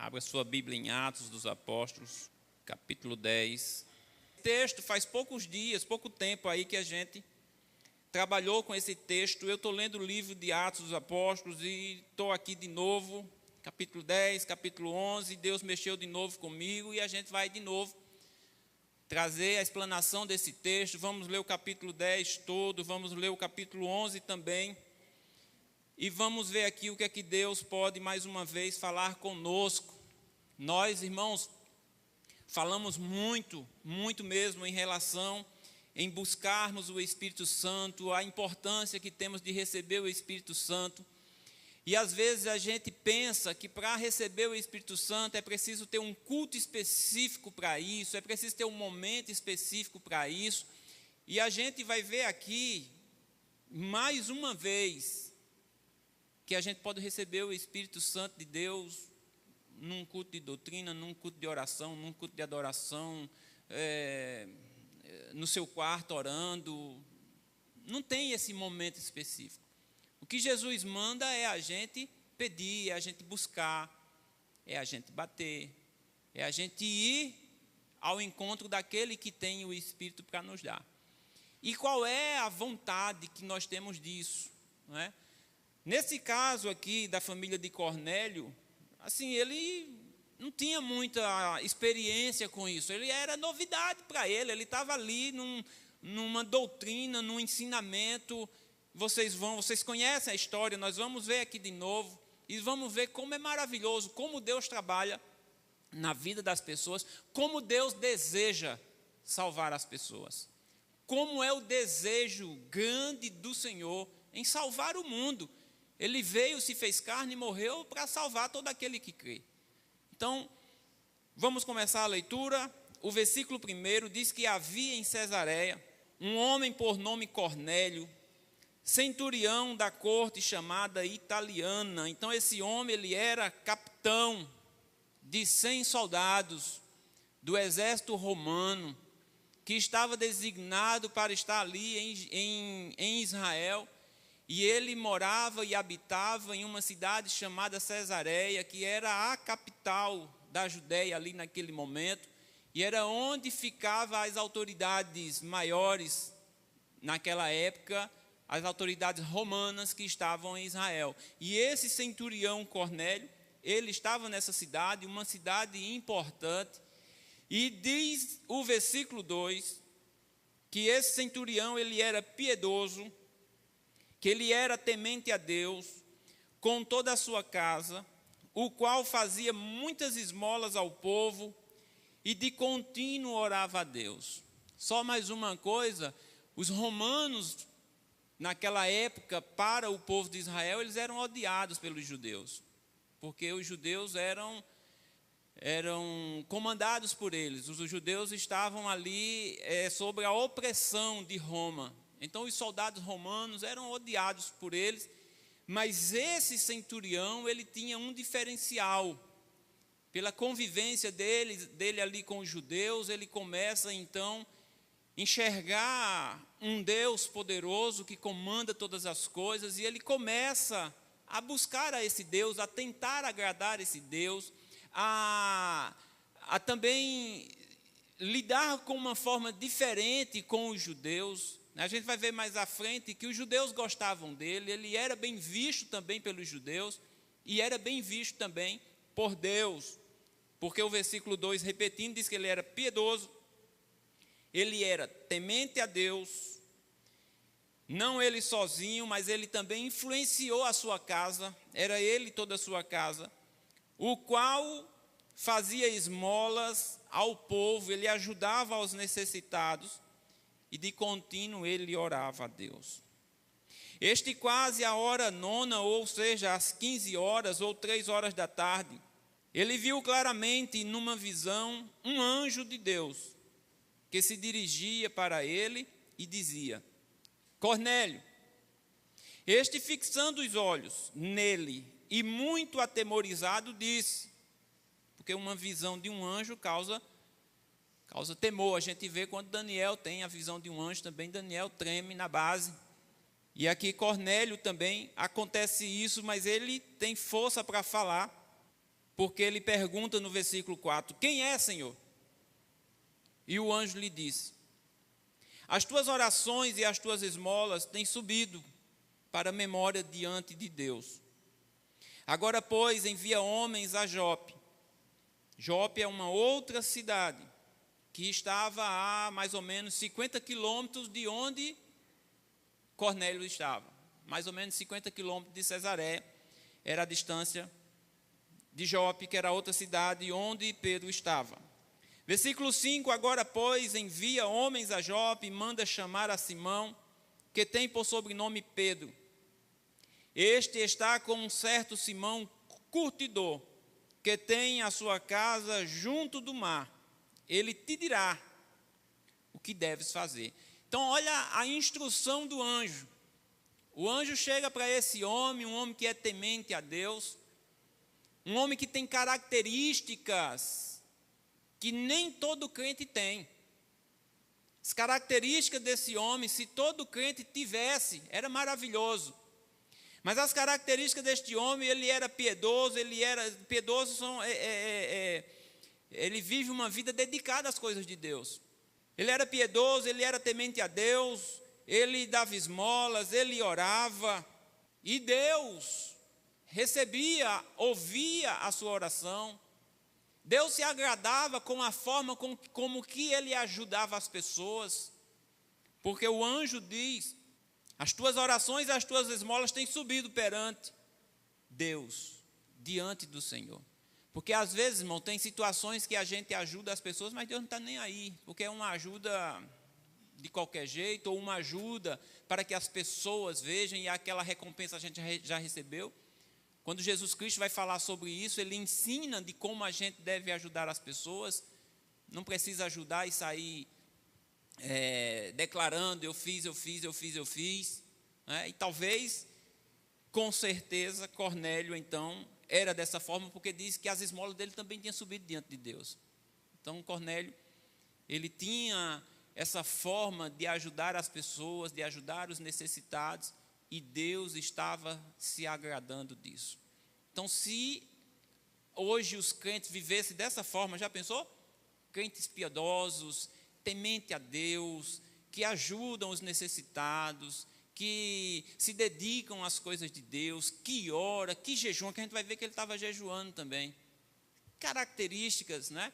Abra sua Bíblia em Atos dos Apóstolos, capítulo 10. Esse texto faz poucos dias, pouco tempo aí que a gente trabalhou com esse texto. Eu estou lendo o livro de Atos dos Apóstolos e estou aqui de novo, capítulo 10, capítulo 11. Deus mexeu de novo comigo e a gente vai de novo trazer a explanação desse texto. Vamos ler o capítulo 10 todo, vamos ler o capítulo 11 também. E vamos ver aqui o que é que Deus pode mais uma vez falar conosco. Nós, irmãos, falamos muito mesmo em relação em buscarmos o Espírito Santo, a importância que temos de receber o Espírito Santo. E às vezes a gente pensa que para receber o Espírito Santo é preciso ter um culto específico para isso, é preciso ter um momento específico para isso. E a gente vai ver aqui, mais uma vez, que a gente pode receber o Espírito Santo de Deus num culto de doutrina, num culto de oração, num culto de adoração, no seu quarto orando. Não tem esse momento específico. O que Jesus manda é a gente pedir, é a gente buscar, é a gente bater, é a gente ir ao encontro daquele que tem o Espírito para nos dar. E qual é a vontade que nós temos disso, não é? Nesse caso aqui da família de Cornélio, assim, ele não tinha muita experiência com isso. Ele era novidade para ele. Ele estava ali numa doutrina, num ensinamento. Vocês conhecem a história, nós vamos ver aqui de novo. E vamos ver como é maravilhoso, como Deus trabalha na vida das pessoas, como Deus deseja salvar as pessoas. Como é o desejo grande do Senhor em salvar o mundo. Ele veio, se fez carne e morreu para salvar todo aquele que crê. Então, vamos começar a leitura. O versículo 1 diz que havia em Cesareia um homem por nome Cornélio, centurião da corte chamada italiana. Então, esse homem ele era capitão de 100 soldados do exército romano, que estava designado para estar ali em Israel. E ele morava e habitava em uma cidade chamada Cesareia, que era a capital da Judéia ali naquele momento, e era onde ficavam as autoridades maiores naquela época, as autoridades romanas que estavam em Israel. E esse centurião Cornélio, ele estava nessa cidade, uma cidade importante, e diz o versículo 2, que esse centurião ele era piedoso, que ele era temente a Deus, com toda a sua casa, o qual fazia muitas esmolas ao povo e de contínuo orava a Deus. Só mais uma coisa, os romanos, naquela época, para o povo de Israel, eles eram odiados pelos judeus, porque os judeus eram comandados por eles. Os judeus estavam ali sob a opressão de Roma. Então, os soldados romanos eram odiados por eles, mas esse centurião, ele tinha um diferencial. Pela convivência dele ali com os judeus, ele começa, então, a enxergar um Deus poderoso que comanda todas as coisas, e ele começa a buscar a esse Deus, a tentar agradar esse Deus, a também lidar com uma forma diferente com os judeus. A gente vai ver mais à frente que os judeus gostavam dele, ele era bem visto também pelos judeus e era bem visto também por Deus, porque o versículo 2, repetindo, diz que ele era piedoso, ele era temente a Deus, não ele sozinho, mas ele também influenciou a sua casa, era ele e toda a sua casa, o qual fazia esmolas ao povo, ele ajudava aos necessitados, e de contínuo ele orava a Deus. Este quase a hora nona, ou seja, às 15 horas ou 3 horas da tarde, ele viu claramente numa visão um anjo de Deus, que se dirigia para ele e dizia: Cornélio. Este, fixando os olhos nele e muito atemorizado, disse, porque uma visão de um anjo causa temor. A gente vê quando Daniel tem a visão de um anjo também, Daniel treme na base. E aqui Cornélio também acontece isso, mas ele tem força para falar. porque ele pergunta no versículo 4, quem é, Senhor? E o anjo lhe disse, as tuas orações e as tuas esmolas têm subido para a memória diante de Deus. Agora, pois, envia homens a Jope. Jope é uma outra cidade, que estava a mais ou menos 50 quilômetros de onde Cornélio estava. Mais ou menos 50 quilômetros de Cesareia, era a distância de Jope, que era outra cidade onde Pedro estava. Versículo 5, agora, pois, envia homens a Jope e manda chamar a Simão, que tem por sobrenome Pedro. Este está com um certo Simão curtidor, que tem a sua casa junto do mar. Ele te dirá o que deves fazer. Então, olha a instrução do anjo. O anjo chega para esse homem, um homem que é temente a Deus, um homem que tem características que nem todo crente tem. As características desse homem, se todo crente tivesse, era maravilhoso. Mas as características deste homem, ele era piedoso, ele vive uma vida dedicada às coisas de Deus. Ele era piedoso, ele era temente a Deus, ele dava esmolas, ele orava, e Deus recebia, ouvia a sua oração. Deus se agradava com a forma como que ele ajudava as pessoas, porque o anjo diz, as tuas orações e as tuas esmolas têm subido perante Deus, diante do Senhor. Porque às vezes, irmão, tem situações que a gente ajuda as pessoas, mas Deus não está nem aí, porque é uma ajuda de qualquer jeito, ou uma ajuda para que as pessoas vejam, e aquela recompensa a gente já recebeu. Quando Jesus Cristo vai falar sobre isso, ele ensina de como a gente deve ajudar as pessoas. Não precisa ajudar e sair declarando, eu fiz. E talvez, com certeza, Cornélio, então, era dessa forma, porque diz que as esmolas dele também tinham subido diante de Deus. Então, Cornélio, ele tinha essa forma de ajudar as pessoas, de ajudar os necessitados, e Deus estava se agradando disso. Então, se hoje os crentes vivessem dessa forma, já pensou? Crentes piedosos, temente a Deus, que ajudam os necessitados, que se dedicam às coisas de Deus, que ora, que jejum, que a gente vai ver que ele estava jejuando também. Características, né?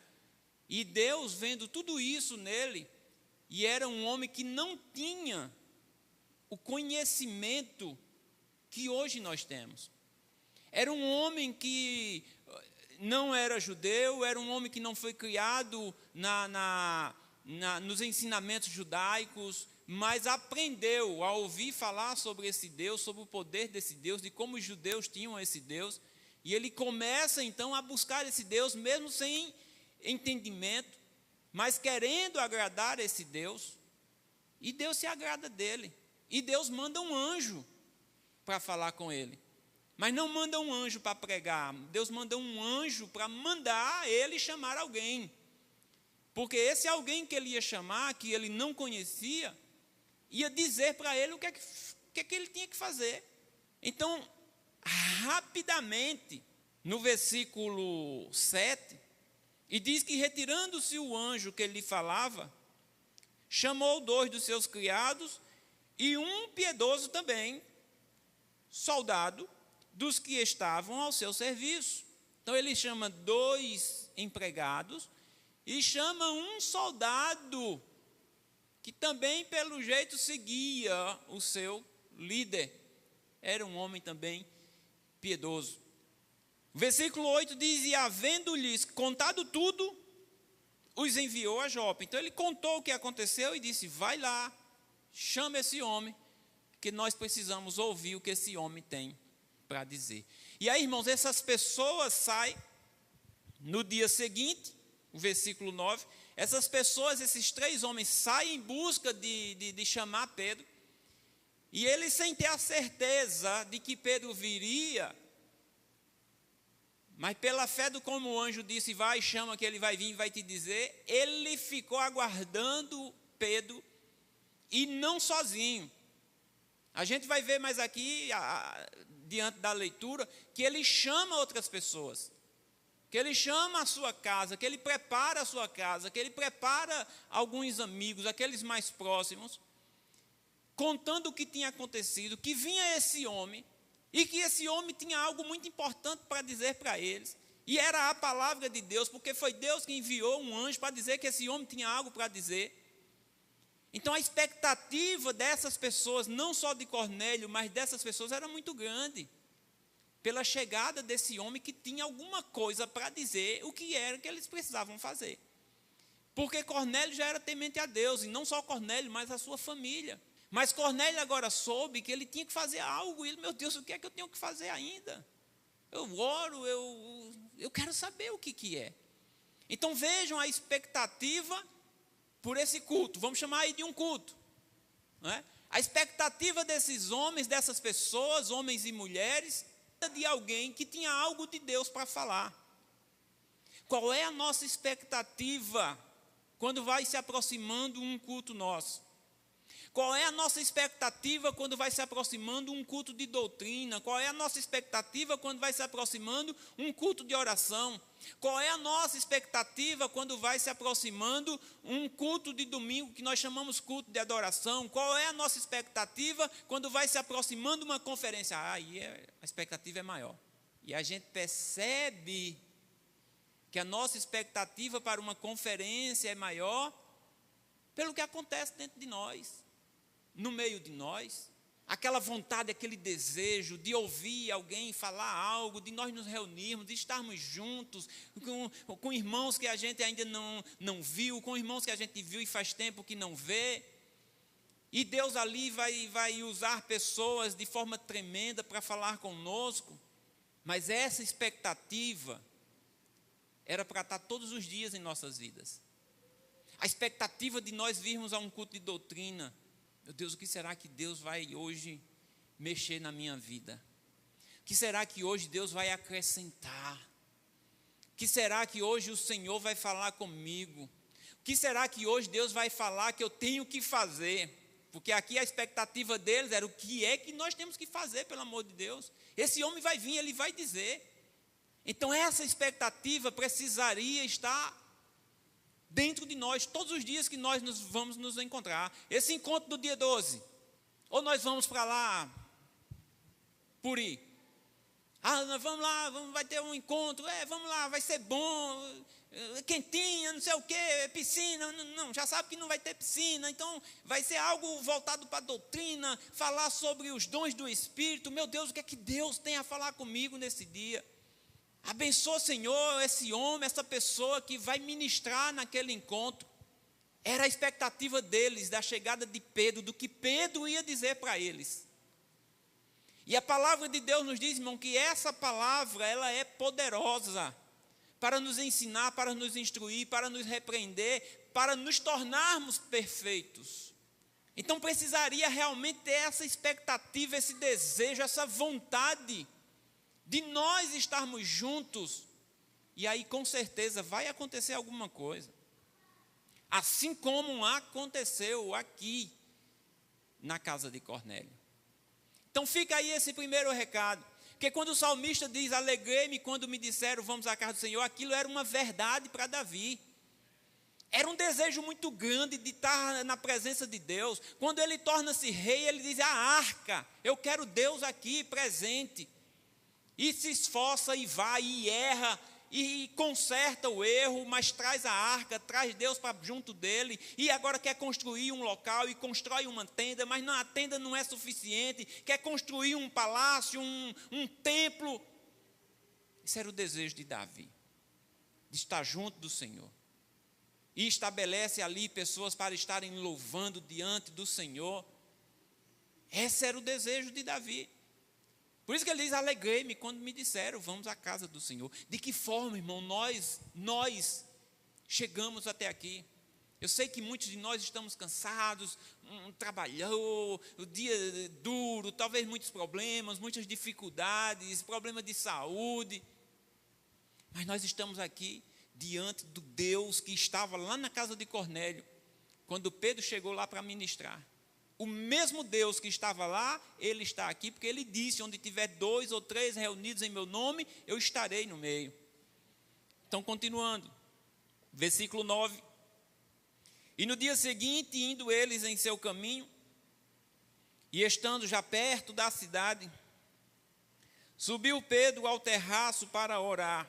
E Deus vendo tudo isso nele, e era um homem que não tinha o conhecimento que hoje nós temos. Era um homem que não era judeu, era um homem que não foi criado nos ensinamentos judaicos, mas aprendeu a ouvir falar sobre esse Deus, sobre o poder desse Deus, de como os judeus tinham esse Deus, e ele começa então a buscar esse Deus, mesmo sem entendimento, mas querendo agradar esse Deus, e Deus se agrada dele, e Deus manda um anjo para falar com ele, mas não manda um anjo para pregar, Deus manda um anjo para mandar ele chamar alguém, porque esse alguém que ele ia chamar, que ele não conhecia, ia dizer para ele o que é que ele tinha que fazer. Então, rapidamente, no versículo 7, e diz que retirando-se o anjo que ele falava, chamou 2 dos seus criados e um piedoso também, soldado, dos que estavam ao seu serviço. Então ele chama 2 empregados e chama um soldado que também, pelo jeito, seguia o seu líder. Era um homem também piedoso. O versículo 8 diz, e havendo-lhes contado tudo, os enviou a Jope. Então ele contou o que aconteceu e disse, vai lá, chama esse homem, que nós precisamos ouvir o que esse homem tem para dizer. E aí, irmãos, essas pessoas saem no dia seguinte, o versículo 9, essas pessoas, esses 3 homens, saem em busca de chamar Pedro, e eles, sem ter a certeza de que Pedro viria, mas pela fé do como o anjo disse, vai, chama que ele vai vir e vai te dizer, ele ficou aguardando Pedro, e não sozinho. A gente vai ver mais aqui, diante da leitura, que ele chama outras pessoas. que ele chama a sua casa, que ele prepara a sua casa, que ele prepara alguns amigos, aqueles mais próximos, contando o que tinha acontecido, que vinha esse homem, e que esse homem tinha algo muito importante para dizer para eles, e era a palavra de Deus, porque foi Deus que enviou um anjo para dizer que esse homem tinha algo para dizer. Então a expectativa dessas pessoas, não só de Cornélio, mas dessas pessoas era muito grande, pela chegada desse homem que tinha alguma coisa para dizer o que era que eles precisavam fazer. Porque Cornélio já era temente a Deus, e não só Cornélio, mas a sua família. Mas Cornélio agora soube que ele tinha que fazer algo, e ele, meu Deus, o que é que eu tenho que fazer ainda? Eu oro, eu quero saber o que é. Então vejam a expectativa por esse culto, vamos chamar aí de um culto, não é? A expectativa desses homens, dessas pessoas, homens e mulheres, de alguém que tinha algo de Deus para falar. Qual é a nossa expectativa quando vai se aproximando um culto nosso? Qual é a nossa expectativa quando vai se aproximando um culto de doutrina? Qual é a nossa expectativa quando vai se aproximando um culto de oração? Qual é a nossa expectativa quando vai se aproximando um culto de domingo, que nós chamamos culto de adoração? Qual é a nossa expectativa quando vai se aproximando uma conferência? Aí a expectativa é maior. E a gente percebe que a nossa expectativa para uma conferência é maior pelo que acontece dentro de nós, no meio de nós. Aquela vontade, aquele desejo de ouvir alguém falar algo, de nós nos reunirmos, de estarmos juntos, com irmãos que a gente ainda não viu, com irmãos que a gente viu e faz tempo que não vê. E Deus ali vai usar pessoas de forma tremenda para falar conosco. Mas essa expectativa era para estar todos os dias em nossas vidas. A expectativa de nós virmos a um culto de doutrina. Meu Deus, o que será que Deus vai hoje mexer na minha vida? O que será que hoje Deus vai acrescentar? O que será que hoje o Senhor vai falar comigo? O que será que hoje Deus vai falar que eu tenho que fazer? Porque aqui a expectativa deles era o que é que nós temos que fazer, pelo amor de Deus. Esse homem vai vir, ele vai dizer. Então essa expectativa precisaria estar dentro de nós, todos os dias que nós vamos nos encontrar. Esse encontro do dia 12, ou nós vamos para lá, Puri. Nós vamos lá, vai ter um encontro, vamos lá, vai ser bom, quentinha, não sei o quê, piscina. Não, já sabe que não vai ter piscina, então vai ser algo voltado para a doutrina, falar sobre os dons do Espírito. Meu Deus, o que é que Deus tem a falar comigo nesse dia? Abençoa, Senhor, esse homem, essa pessoa que vai ministrar naquele encontro. Era a expectativa deles, da chegada de Pedro, do que Pedro ia dizer para eles. E a palavra de Deus nos diz, irmão, que essa palavra, ela é poderosa para nos ensinar, para nos instruir, para nos repreender, para nos tornarmos perfeitos. Então precisaria realmente ter essa expectativa, esse desejo, essa vontade de nós estarmos juntos, e aí com certeza vai acontecer alguma coisa, assim como aconteceu aqui na casa de Cornélio. Então fica aí esse primeiro recado, porque quando o salmista diz, alegrei-me quando me disseram, vamos à casa do Senhor, aquilo era uma verdade para Davi. Era um desejo muito grande de estar na presença de Deus. Quando ele torna-se rei, ele diz, a arca, eu quero Deus aqui presente. E se esforça e vai e erra e conserta o erro, mas traz a arca, traz Deus para junto dele, e agora quer construir um local e constrói uma tenda, mas a tenda não é suficiente, quer construir um palácio, um templo. Esse era o desejo de Davi, de estar junto do Senhor. E estabelece ali pessoas para estarem louvando diante do Senhor. Esse era o desejo de Davi. Por isso que ele diz, alegrei-me quando me disseram, vamos à casa do Senhor. De que forma, irmão, nós chegamos até aqui? Eu sei que muitos de nós estamos cansados, trabalhou, o dia duro, talvez muitos problemas, muitas dificuldades, problema de saúde. Mas nós estamos aqui diante do Deus que estava lá na casa de Cornélio, quando Pedro chegou lá para ministrar. O mesmo Deus que estava lá, Ele está aqui, porque Ele disse, onde tiver 2 ou 3 reunidos em meu nome, eu estarei no meio. Então, continuando, versículo 9. E no dia seguinte, indo eles em seu caminho, e estando já perto da cidade, subiu Pedro ao terraço para orar,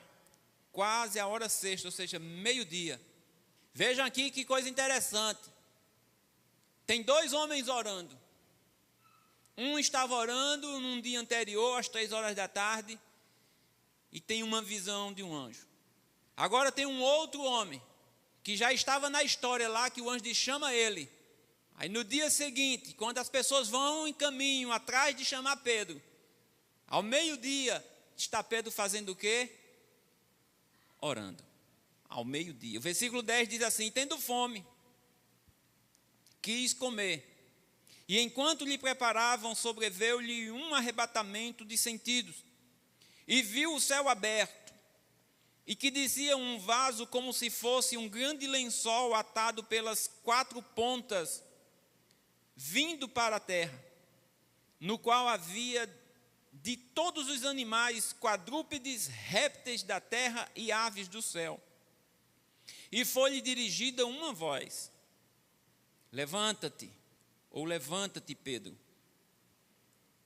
quase a hora sexta, ou seja, meio-dia. Vejam aqui que coisa interessante. Tem dois homens orando. Um estava orando num dia anterior, às 3 horas da tarde, e tem uma visão de um anjo. Agora tem um outro homem, que já estava na história lá, que o anjo diz, chama ele. Aí no dia seguinte, quando as pessoas vão em caminho, atrás de chamar Pedro, ao meio-dia, está Pedro fazendo o quê? Orando. Ao meio-dia. O versículo 10 diz assim, tendo fome, quis comer. E enquanto lhe preparavam, sobreveio-lhe um arrebatamento de sentidos. E viu o céu aberto, e que dizia um vaso como se fosse um grande lençol atado pelas 4 pontas, vindo para a terra, no qual havia de todos os animais, quadrúpedes, répteis da terra e aves do céu. E foi-lhe dirigida uma voz, levanta-te, ou levanta-te, Pedro,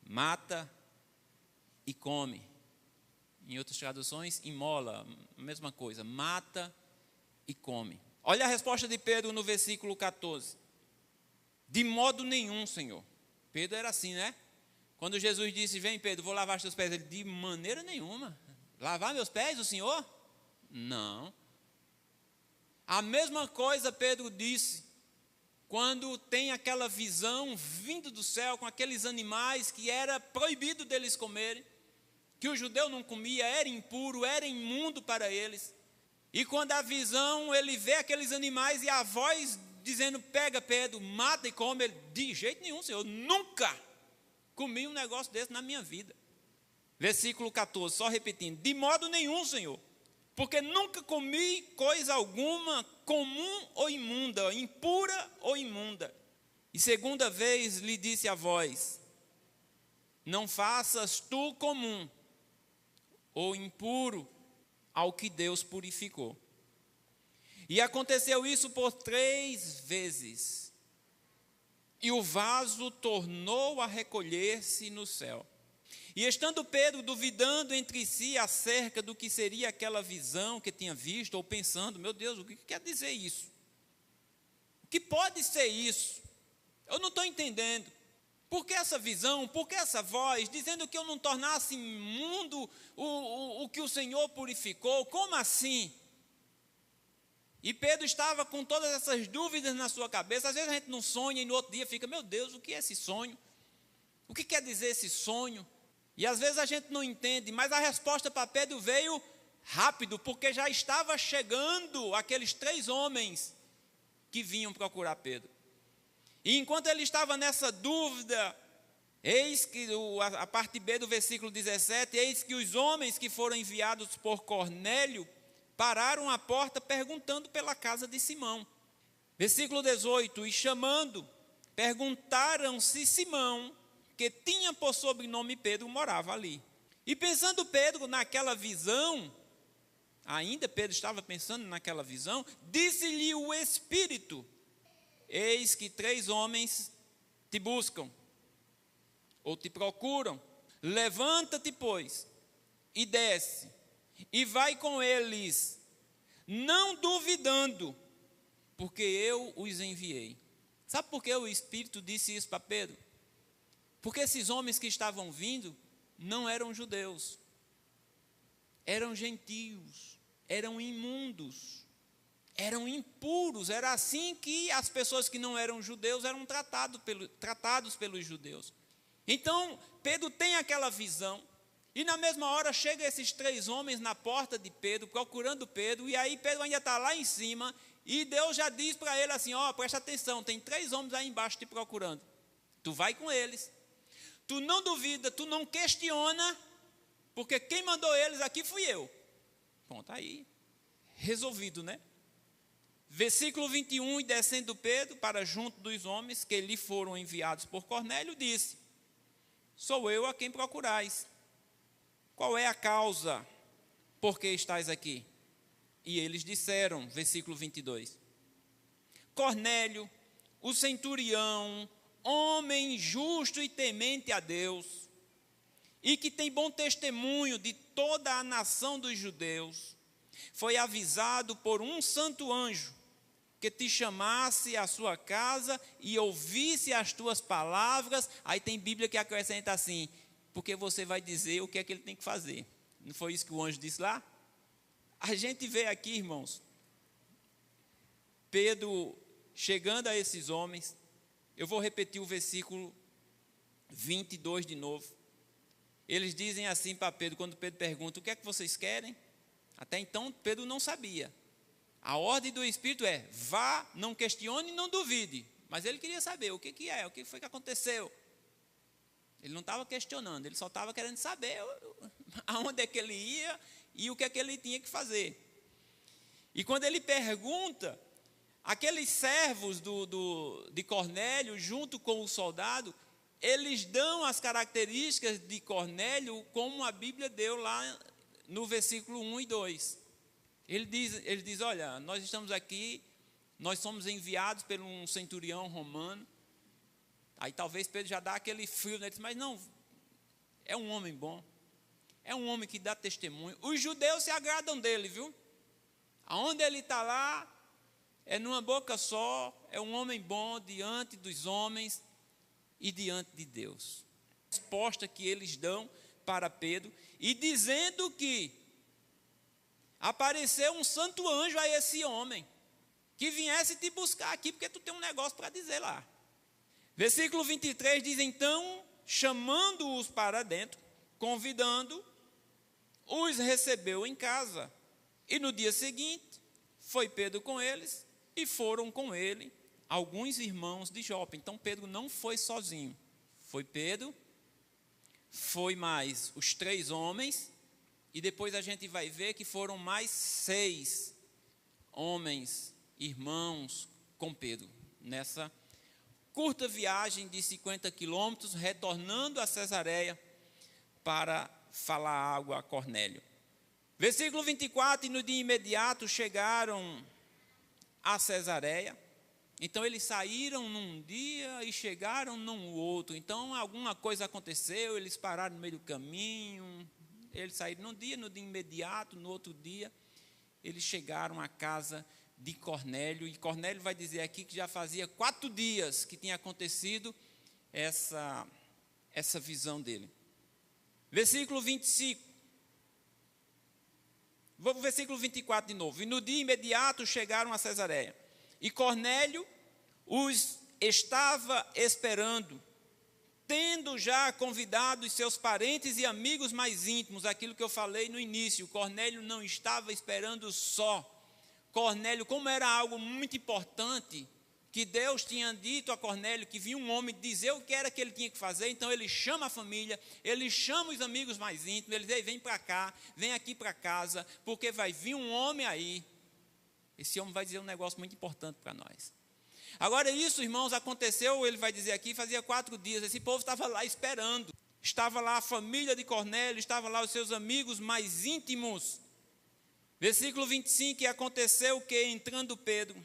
mata e come. Em outras traduções, imola, a mesma coisa, mata e come. Olha a resposta de Pedro no versículo 14. De modo nenhum, Senhor. Pedro era assim, né? Quando Jesus disse, vem Pedro, vou lavar os teus pés, ele, de maneira nenhuma. Lavar meus pés, o Senhor? Não. A mesma coisa Pedro disse, quando tem aquela visão vindo do céu, com aqueles animais que era proibido deles comerem, que o judeu não comia, era impuro, era imundo para eles. E quando a visão, ele vê aqueles animais e a voz dizendo, pega Pedro, mata e come, ele, de jeito nenhum, Senhor, nunca comi um negócio desse na minha vida. Versículo 14, só repetindo, de modo nenhum, Senhor, porque nunca comi coisa alguma comum ou imunda, impura ou imunda. E segunda vez lhe disse a voz, não faças tu comum ou impuro ao que Deus purificou. E aconteceu isso por 3 vezes. E o vaso tornou a recolher-se no céu. E estando Pedro duvidando entre si acerca do que seria aquela visão que tinha visto, ou pensando, meu Deus, o que quer dizer isso? O que pode ser isso? Eu não estou entendendo. Por que essa visão? Por que essa voz? Dizendo que eu não tornasse imundo o que o Senhor purificou? Como assim? E Pedro estava com todas essas dúvidas na sua cabeça. Às vezes a gente não sonha e no outro dia fica, meu Deus, o que é esse sonho? O que quer dizer esse sonho? E às vezes a gente não entende, mas a resposta para Pedro veio rápido, porque já estava chegando aqueles 3 homens que vinham procurar Pedro. E enquanto ele estava nessa dúvida, eis que, a parte B do versículo 17, eis que os homens que foram enviados por Cornélio pararam à porta perguntando pela casa de Simão. Versículo 18, e chamando, perguntaram se Simão, que tinha por sobrenome Pedro, morava ali. E pensando Pedro naquela visão, ainda Pedro estava pensando naquela visão, disse-lhe o Espírito, eis que 3 homens te buscam, ou te procuram. Levanta-te, pois, e desce, e vai com eles, não duvidando, porque eu os enviei. Sabe por que o Espírito disse isso para Pedro? Porque esses homens que estavam vindo não eram judeus, eram gentios, eram imundos, eram impuros. Era assim que as pessoas que não eram judeus eram tratados pelos judeus. Então, Pedro tem aquela visão, e na mesma hora chegam esses 3 homens na porta de Pedro, procurando Pedro, e aí Pedro ainda está lá em cima, e Deus já diz para ele assim, presta atenção, tem 3 homens aí embaixo te procurando, tu vai com eles, tu não duvida, tu não questiona, porque quem mandou eles aqui fui eu. Pronto, aí, resolvido, né? Versículo 21, e descendo Pedro para junto dos homens que lhe foram enviados por Cornélio, disse, sou eu a quem procurais. Qual é a causa por que estáis aqui? E eles disseram, versículo 22, Cornélio, o centurião, homem justo e temente a Deus, e que tem bom testemunho de toda a nação dos judeus, foi avisado por um santo anjo que te chamasse à sua casa e ouvisse as tuas palavras. Aí tem Bíblia que acrescenta assim, porque você vai dizer o que é que ele tem que fazer. Não foi isso que o anjo disse lá? A gente vê aqui, irmãos, Pedro chegando a esses homens. Eu vou repetir o versículo 22 de novo. Eles dizem assim para Pedro, quando Pedro pergunta, o que é que vocês querem? Até então, Pedro não sabia. A ordem do Espírito é, vá, não questione, não duvide. Mas ele queria saber o que é, o que foi que aconteceu. Ele não estava questionando, ele só estava querendo saber aonde é que ele ia e o que é que ele tinha que fazer. E quando ele pergunta, aqueles servos de Cornélio, junto com o soldado, eles dão as características de Cornélio como a Bíblia deu lá no versículo 1 e 2. Ele diz, olha, nós estamos aqui, nós somos enviados por um centurião romano. Aí talvez Pedro já dá aquele frio, né? Ele diz, mas não, é um homem bom, é um homem que dá testemunho. Os judeus se agradam dele, viu? Aonde ele está lá, é numa boca só, é um homem bom diante dos homens e diante de Deus. A resposta que eles dão para Pedro, e dizendo que apareceu um santo anjo a esse homem, que viesse te buscar aqui, porque tu tem um negócio para dizer lá. Versículo 23 diz, então, chamando-os para dentro, convidando, os recebeu em casa. E no dia seguinte, foi Pedro com eles, e foram com ele alguns irmãos de Jope. Então, Pedro não foi sozinho. Foi Pedro, foi mais os 3 homens, e depois a gente vai ver que foram mais 6 homens, irmãos, com Pedro, nessa curta viagem de 50 quilômetros, retornando a Cesareia para falar algo a Cornélio. Versículo 24, e no dia imediato chegaram a Cesareia. Então eles saíram num dia e chegaram num outro. Então alguma coisa aconteceu, eles pararam no meio do caminho, eles saíram no dia imediato, no outro dia, eles chegaram à casa de Cornélio, e Cornélio vai dizer aqui que já fazia 4 dias que tinha acontecido essa visão dele. Versículo 25. Vou para o versículo 24 de novo. E no dia imediato chegaram a Cesareia. E Cornélio os estava esperando, tendo já convidado os seus parentes e amigos mais íntimos, aquilo que eu falei no início. Cornélio não estava esperando só. Cornélio, como era algo muito importante, que Deus tinha dito a Cornélio, que vinha um homem dizer o que era que ele tinha que fazer, então ele chama a família, ele chama os amigos mais íntimos, ele diz, vem para cá, vem aqui para casa, porque vai vir um homem aí. Esse homem vai dizer um negócio muito importante para nós. Agora isso, irmãos, aconteceu, ele vai dizer aqui, fazia 4 dias, esse povo estava lá esperando, estava lá a família de Cornélio, estava lá os seus amigos mais íntimos. Versículo 25, e aconteceu que, entrando Pedro,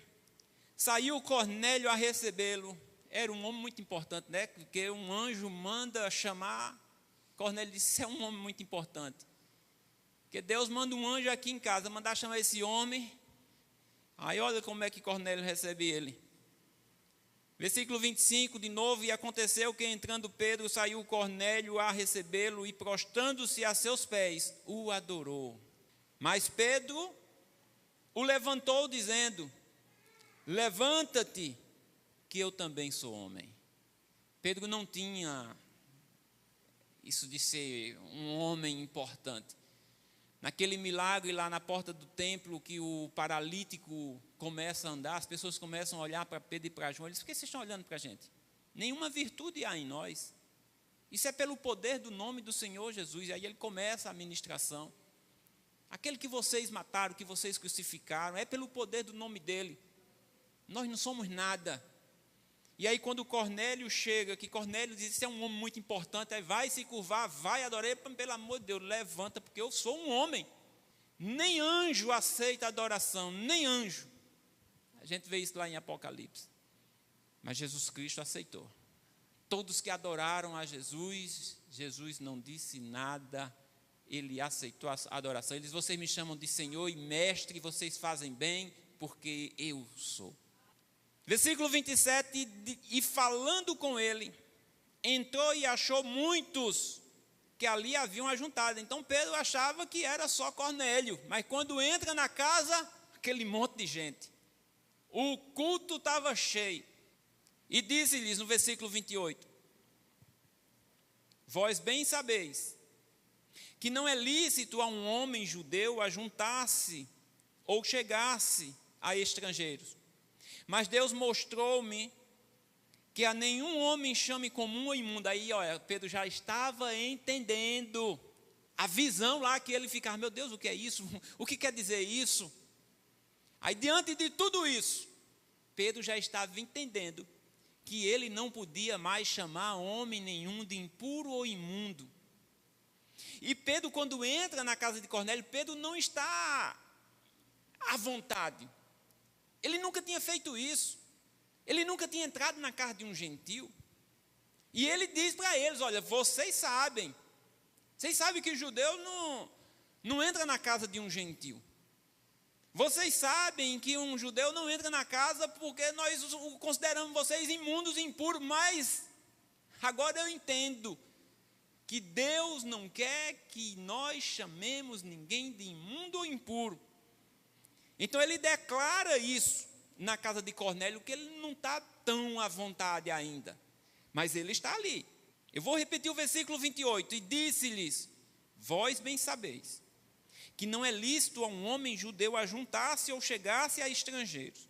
saiu Cornélio a recebê-lo. Era um homem muito importante, né? Porque um anjo manda chamar. Cornélio disse, é um homem muito importante. Porque Deus manda um anjo aqui em casa, mandar chamar esse homem. Aí olha como é que Cornélio recebe ele. Versículo 25, de novo, e aconteceu que, entrando Pedro, saiu Cornélio a recebê-lo, e prostrando-se a seus pés, o adorou. Mas Pedro o levantou, dizendo, levanta-te, que eu também sou homem. Pedro não tinha isso de ser um homem importante. Naquele milagre lá na porta do templo, que o paralítico começa a andar, as pessoas começam a olhar para Pedro e para João. Eles, por que vocês estão olhando para a gente? Nenhuma virtude há em nós. Isso é pelo poder do nome do Senhor Jesus. E aí ele começa a ministração. Aquele que vocês mataram, que vocês crucificaram, é pelo poder do nome dele. Nós não somos nada. E aí quando Cornélio chega, que Cornélio diz, isso é um homem muito importante, aí vai se curvar, vai adorar, pelo amor de Deus, levanta, porque eu sou um homem. Nem anjo aceita adoração, nem anjo. A gente vê isso lá em Apocalipse. Mas Jesus Cristo aceitou. Todos que adoraram a Jesus, Jesus não disse nada, ele aceitou a adoração. Ele diz: vocês me chamam de Senhor e Mestre, vocês fazem bem, porque eu sou. Versículo 27, e falando com ele, entrou e achou muitos que ali haviam ajuntado. Então Pedro achava que era só Cornélio, mas quando entra na casa, aquele monte de gente. O culto estava cheio. E disse-lhes no versículo 28, vós bem sabeis que não é lícito a um homem judeu ajuntar-se ou chegar-se a estrangeiros. Mas Deus mostrou-me que a nenhum homem chame comum ou imundo. Aí, olha, Pedro já estava entendendo a visão lá que ele ficava: meu Deus, o que é isso? O que quer dizer isso? Aí, diante de tudo isso, Pedro já estava entendendo que ele não podia mais chamar homem nenhum de impuro ou imundo. E Pedro, quando entra na casa de Cornélio, Pedro não está à vontade. Ele nunca tinha feito isso. Ele nunca tinha entrado na casa de um gentil. E ele diz para eles: olha, vocês sabem que o judeu não entra na casa de um gentil. Vocês sabem que um judeu não entra na casa porque nós consideramos vocês imundos e impuros, mas agora eu entendo que Deus não quer que nós chamemos ninguém de imundo ou impuro. Então ele declara isso na casa de Cornélio, que ele não está tão à vontade ainda, mas ele está ali. Eu vou repetir o versículo 28, e disse-lhes: vós bem sabeis que não é lícito a um homem judeu ajuntar-se ou chegar-se a estrangeiros.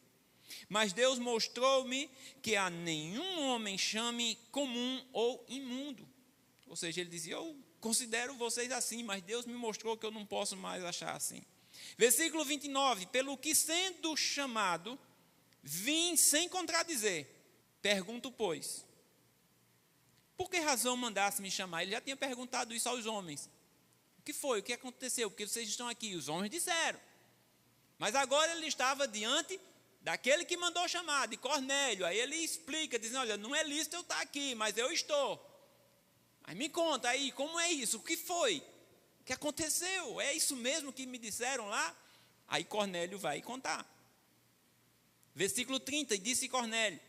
Mas Deus mostrou-me que a nenhum homem chame comum ou imundo. Ou seja, ele dizia: eu considero vocês assim, mas Deus me mostrou que eu não posso mais achar assim. Versículo 29, pelo que sendo chamado, vim sem contradizer. Pergunto, pois, por que razão mandasse me chamar? Ele já tinha perguntado isso aos homens. O que foi? O que aconteceu? Porque vocês estão aqui? Os homens disseram. Mas agora ele estava diante daquele que mandou chamar, de Cornélio. Aí ele explica, dizendo: olha, não é lícito eu estar aqui, mas eu estou. Aí me conta aí, como é isso? O que foi? O que aconteceu? É isso mesmo que me disseram lá? Aí Cornélio vai contar. Versículo 30, e disse Cornélio: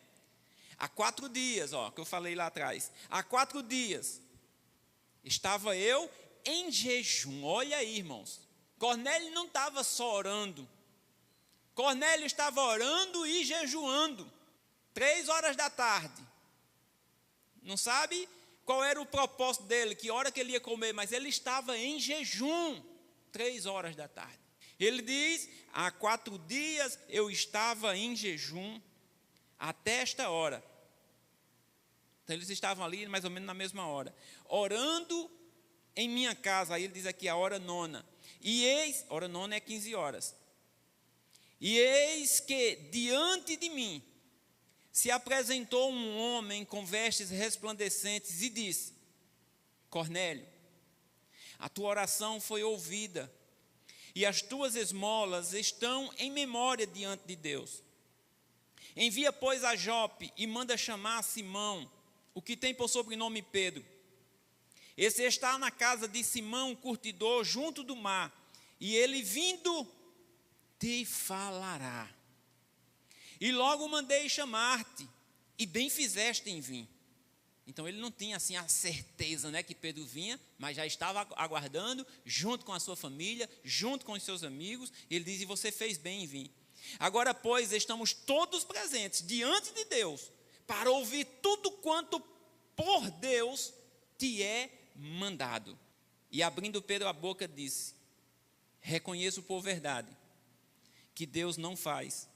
há 4 dias, que eu falei lá atrás, há 4 dias, estava eu em jejum. Olha aí, irmãos, Cornélio não estava só orando, Cornélio estava orando e jejuando, 3 horas da tarde, não sabe qual era o propósito dele, que hora que ele ia comer, mas ele estava em jejum, 3 horas da tarde. Ele diz: há 4 dias eu estava em jejum até esta hora. Então eles estavam ali mais ou menos na mesma hora, orando em minha casa. Aí ele diz aqui a hora nona. E eis, hora nona é 15 horas. E eis que diante de mim se apresentou um homem com vestes resplandecentes e disse: Cornélio, a tua oração foi ouvida, e as tuas esmolas estão em memória diante de Deus. Envia, pois, a Jope e manda chamar Simão, o que tem por sobrenome Pedro. Esse está na casa de Simão, curtidor, junto do mar, e ele vindo te falará. E logo mandei chamar-te, e bem fizeste em vir. Então ele não tinha assim a certeza, que Pedro vinha, mas já estava aguardando, junto com a sua família, junto com os seus amigos. Ele diz: e você fez bem em vir. Agora, pois, estamos todos presentes diante de Deus, para ouvir tudo quanto por Deus te é mandado. E abrindo Pedro a boca, disse: reconheço por verdade que Deus não faz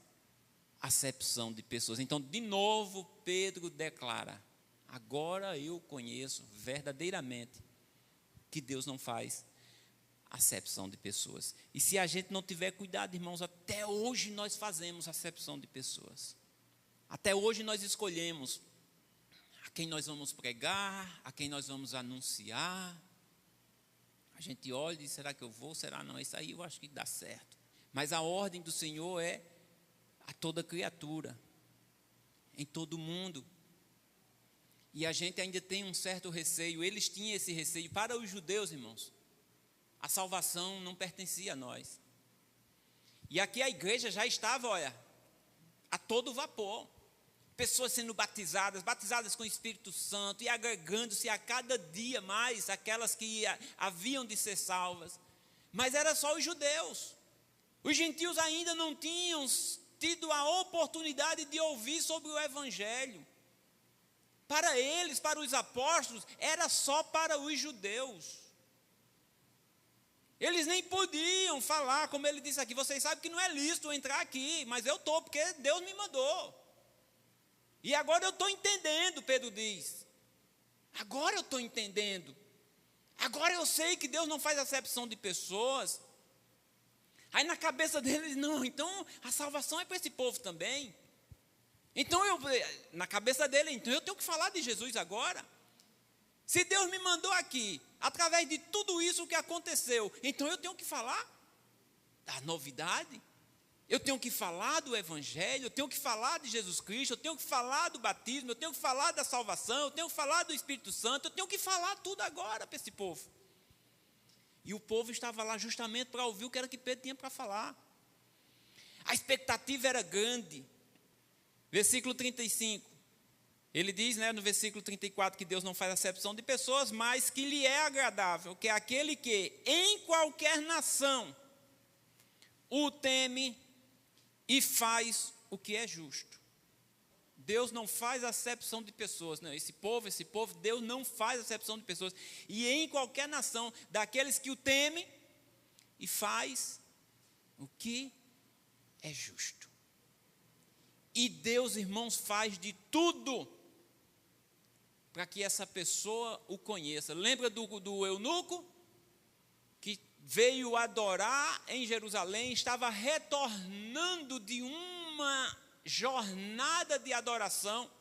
acepção de pessoas. Então, de novo, Pedro declara: agora eu conheço verdadeiramente que Deus não faz acepção de pessoas. E se a gente não tiver cuidado, irmãos, até hoje nós fazemos acepção de pessoas. Até hoje nós escolhemos a quem nós vamos pregar, a quem nós vamos anunciar. A gente olha e diz, será que eu vou? Será não? Isso aí eu acho que dá certo. Mas a ordem do Senhor é a toda criatura, em todo mundo. E a gente ainda tem um certo receio. Eles tinham esse receio. Para os judeus, irmãos, a salvação não pertencia a nós. E aqui a igreja já estava, olha, a todo vapor. Pessoas sendo batizadas com o Espírito Santo e agregando-se a cada dia mais aquelas que haviam de ser salvas. Mas era só os judeus. Os gentios ainda não tinham tido a oportunidade de ouvir sobre o Evangelho. Para eles, para os apóstolos, era só para os judeus. Eles nem podiam falar, como ele disse aqui, vocês sabem que não é lícito entrar aqui, mas eu estou, porque Deus me mandou. E agora eu estou entendendo, Pedro diz. Agora eu estou entendendo. Agora eu sei que Deus não faz acepção de pessoas. Aí na cabeça deles, não, então a salvação é para esse povo também. Então na cabeça dele, então eu tenho que falar de Jesus agora. Se Deus me mandou aqui, através de tudo isso que aconteceu, então eu tenho que falar da novidade. Eu tenho que falar do Evangelho, eu tenho que falar de Jesus Cristo, eu tenho que falar do batismo, eu tenho que falar da salvação, eu tenho que falar do Espírito Santo, eu tenho que falar tudo agora para esse povo. E o povo estava lá justamente para ouvir o que era que Pedro tinha para falar. A expectativa era grande. Versículo 35. Ele diz, no versículo 34, que Deus não faz acepção de pessoas, mas que lhe é agradável, que é aquele que, em qualquer nação, o teme e faz o que é justo. Deus não faz acepção de pessoas. Não, esse povo, Deus não faz acepção de pessoas. E em qualquer nação, daqueles que o temem e faz o que é justo. E Deus, irmãos, faz de tudo para que essa pessoa o conheça. Lembra do eunuco? Que veio adorar em Jerusalém, estava retornando de uma jornada de adoração,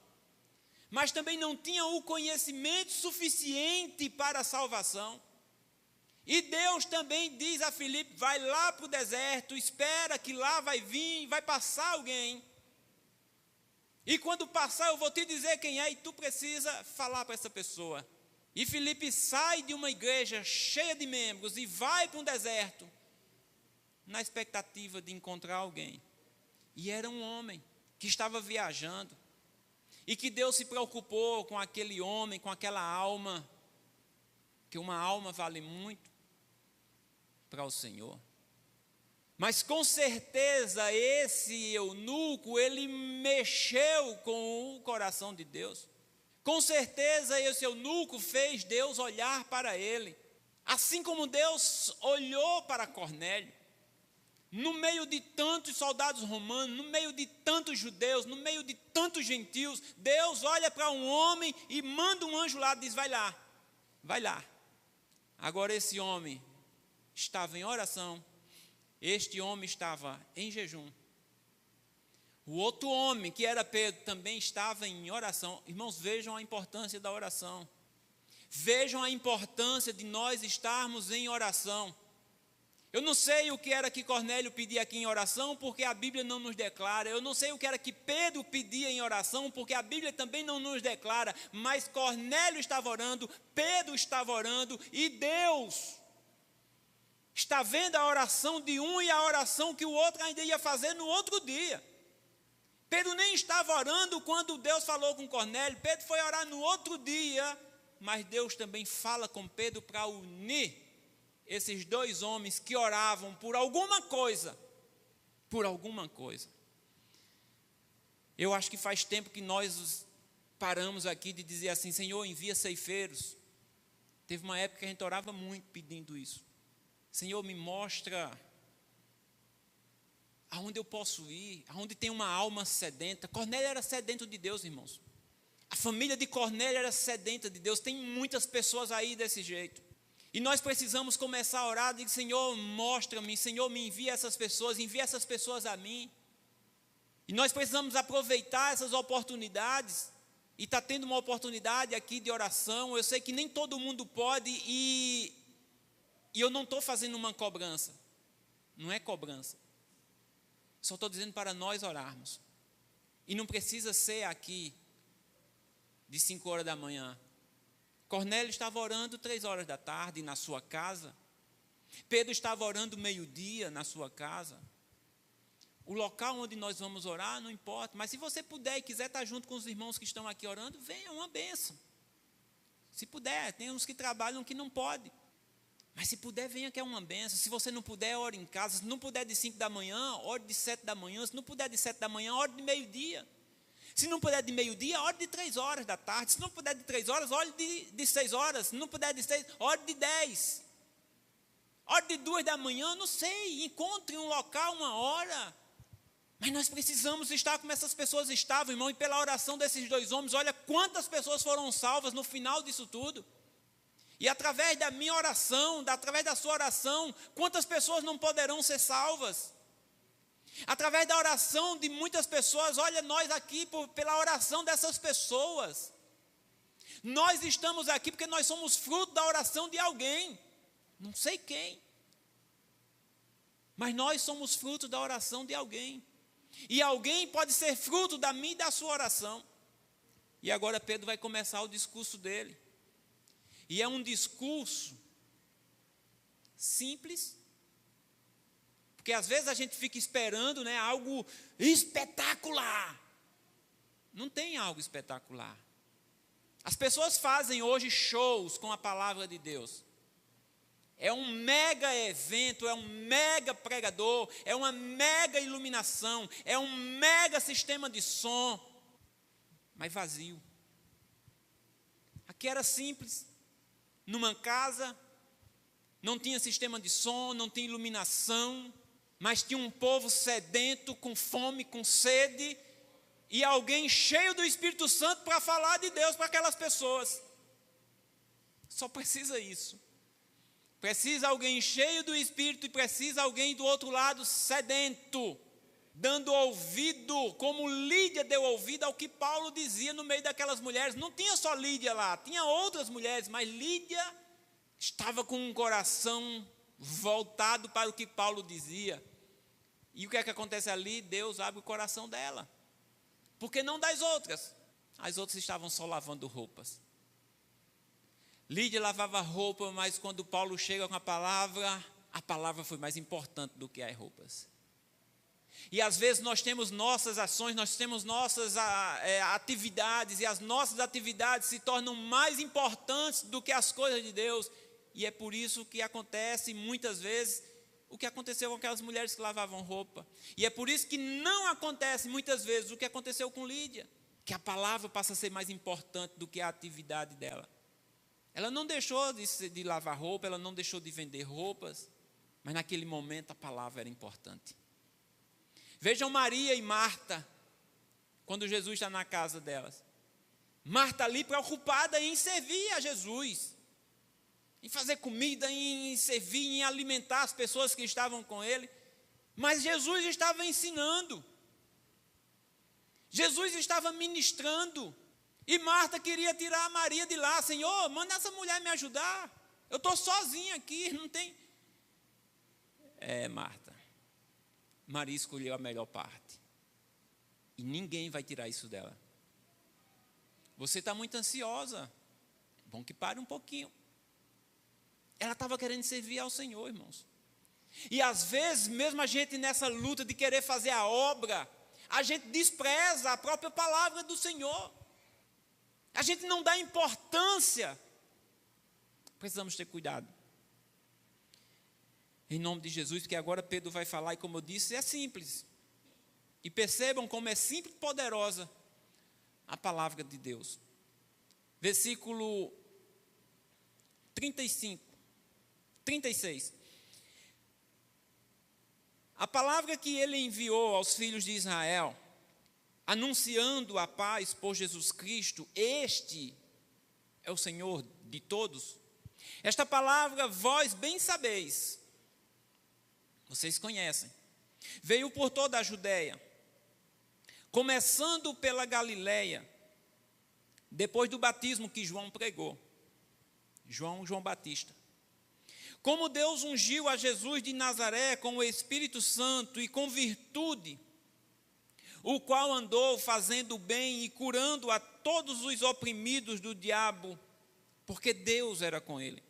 mas também não tinha o conhecimento suficiente para a salvação. E Deus também diz a Filipe, vai lá para o deserto, espera que lá vai vir, vai passar alguém. E quando passar eu vou te dizer quem é e tu precisa falar para essa pessoa. E Filipe sai de uma igreja cheia de membros e vai para um deserto, na expectativa de encontrar alguém. E era um homem que estava viajando, e que Deus se preocupou com aquele homem, com aquela alma, que uma alma vale muito para o Senhor. Mas com certeza esse eunuco, ele mexeu com o coração de Deus. Com certeza esse eunuco fez Deus olhar para ele. Assim como Deus olhou para Cornélio. No meio de tantos soldados romanos, no meio de tantos judeus, no meio de tantos gentios, Deus olha para um homem e manda um anjo lá e diz, vai lá, vai lá. Agora esse homem estava em oração. Este homem estava em jejum. O outro homem, que era Pedro, também estava em oração. Irmãos, vejam a importância da oração. Vejam a importância de nós estarmos em oração. Eu não sei o que era que Cornélio pedia aqui em oração, porque a Bíblia não nos declara. Eu não sei o que era que Pedro pedia em oração, porque a Bíblia também não nos declara. Mas Cornélio estava orando, Pedro estava orando, e Deus está vendo a oração de um e a oração que o outro ainda ia fazer no outro dia. Pedro nem estava orando quando Deus falou com Cornélio. Pedro foi orar no outro dia, mas Deus também fala com Pedro para unir esses dois homens que oravam por alguma coisa. Por alguma coisa. Eu acho que faz tempo que nós paramos aqui de dizer assim, Senhor, envia ceifeiros. Teve uma época que a gente orava muito pedindo isso. Senhor, me mostra aonde eu posso ir, aonde tem uma alma sedenta. Cornélio era sedento de Deus, irmãos. A família de Cornélio era sedenta de Deus. Tem muitas pessoas aí desse jeito. E nós precisamos começar a orar, dizer, Senhor, mostra-me, Senhor, me envia essas pessoas a mim. E nós precisamos aproveitar essas oportunidades. E está tendo uma oportunidade aqui de oração. Eu sei que nem todo mundo pode ir E eu não estou fazendo uma cobrança. Não é cobrança. Só estou dizendo para nós orarmos. E não precisa ser aqui de 5 horas da manhã. Cornélio estava orando 3 horas da tarde na sua casa. Pedro estava orando meio-dia na sua casa. O local onde nós vamos orar não importa. Mas se você puder e quiser estar junto com os irmãos que estão aqui orando, venha, é uma bênção. Se puder, tem uns que trabalham que não podem. Mas se puder, venha que é uma bênção. Se você não puder, ore em casa. Se não puder de 5 da manhã, ore de 7 da manhã. Se não puder de 7 da manhã, ore de meio-dia. Se não puder de meio-dia, ore de 3 horas da tarde. Se não puder de 3 horas, ore de 6 horas. Se não puder de 6, ore de 10. Ore de 2 da manhã, não sei. Encontre um local, uma hora. Mas nós precisamos estar como essas pessoas estavam, irmão. E pela oração desses 2 homens, olha quantas pessoas foram salvas no final disso tudo. E através da minha oração, através da sua oração, quantas pessoas não poderão ser salvas? Através da oração de muitas pessoas, olha nós aqui, pela oração dessas pessoas. Nós estamos aqui porque nós somos fruto da oração de alguém. Não sei quem. Mas nós somos fruto da oração de alguém. E alguém pode ser fruto da minha e da sua oração. E agora Pedro vai começar o discurso dele. E é um discurso simples, porque às vezes a gente fica esperando, né, algo espetacular. Não tem algo espetacular. As pessoas fazem hoje shows com a palavra de Deus. É um mega evento, é um mega pregador, é uma mega iluminação, é um mega sistema de som, mas vazio. Aqui era simples. Numa casa, não tinha sistema de som, não tinha iluminação, mas tinha um povo sedento, com fome, com sede, e alguém cheio do Espírito Santo para falar de Deus para aquelas pessoas. Só precisa isso. Precisa alguém cheio do Espírito e precisa alguém do outro lado sedento, dando ouvido, como Lídia deu ouvido ao que Paulo dizia no meio daquelas mulheres. Não tinha só Lídia lá, tinha outras mulheres, mas Lídia estava com um coração voltado para o que Paulo dizia. E o que é que acontece ali? Deus abre o coração dela. Porque não das outras. As outras estavam só lavando roupas. Lídia lavava roupa, mas quando Paulo chega com a palavra foi mais importante do que as roupas. E às vezes nós temos nossas ações, nós temos nossas atividades, e as nossas atividades se tornam mais importantes do que as coisas de Deus. E é por isso que acontece muitas vezes o que aconteceu com aquelas mulheres que lavavam roupa. E é por isso que não acontece muitas vezes o que aconteceu com Lídia, que a palavra passa a ser mais importante do que a atividade dela. Ela não deixou de lavar roupa, ela não deixou de vender roupas, mas naquele momento a palavra era importante. Vejam Maria e Marta, quando Jesus está na casa delas. Marta ali preocupada em servir a Jesus, em fazer comida, em servir, em alimentar as pessoas que estavam com ele. Mas Jesus estava ensinando. Jesus estava ministrando. E Marta queria tirar a Maria de lá. Senhor, manda essa mulher me ajudar. Eu estou sozinha aqui, não tem... Marta. Maria escolheu a melhor parte. E ninguém vai tirar isso dela. Você está muito ansiosa. É bom que pare um pouquinho. Ela estava querendo servir ao Senhor, irmãos. E às vezes, mesmo a gente nessa luta de querer fazer a obra, a gente despreza a própria palavra do Senhor. A gente não dá importância. Precisamos ter cuidado. Em nome de Jesus, porque agora Pedro vai falar, e como eu disse, é simples. E percebam como é simples e poderosa a palavra de Deus. Versículo 36. A palavra que ele enviou aos filhos de Israel, anunciando a paz por Jesus Cristo, este é o Senhor de todos. Esta palavra vós bem sabeis, vocês conhecem, veio por toda a Judéia, começando pela Galileia, depois do batismo que João pregou, João Batista, Como Deus ungiu a Jesus de Nazaré com o Espírito Santo e com virtude, o qual andou fazendo bem e curando a todos os oprimidos do diabo, porque Deus era com ele.